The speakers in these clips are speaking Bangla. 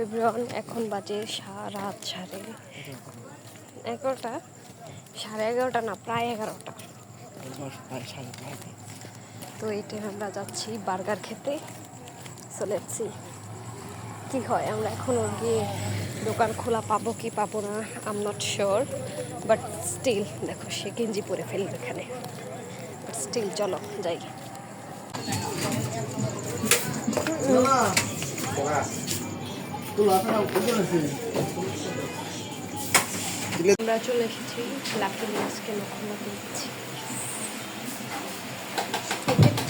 এভরিওয়ান, এখন বাজে রাত 11:30, 11:30 না, প্রায় 11টা। তো এই টাইম আমরা যাচ্ছি বার্গার খেতে। সো লেটস সি কি হয়। আমরা এখনও গিয়ে দোকান খোলা পাবো কি পাবো না, I am not sure, but still দেখো সে গেঞ্জি পরে ফেলবে এখানে। বাট স্টিল চলো যাই। আমরা চলে এসেছি লাকি মাছকে নখমা দিচ্ছি।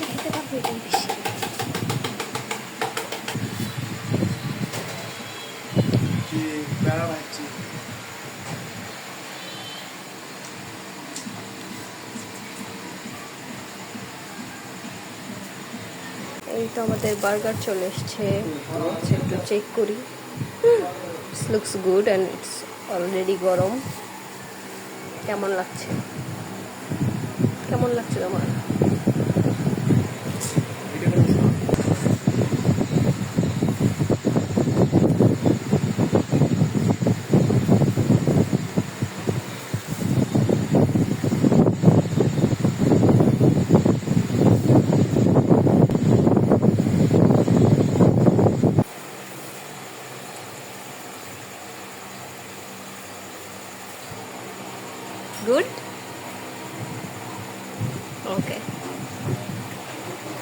খেতে পারবো এটাই বেশি। এই তো আমাদের বার্গার চলে এসছে, একটু চেক করি। It's looks good and it's already গরম। কেমন লাগছে তোমার? গুড, ওকে।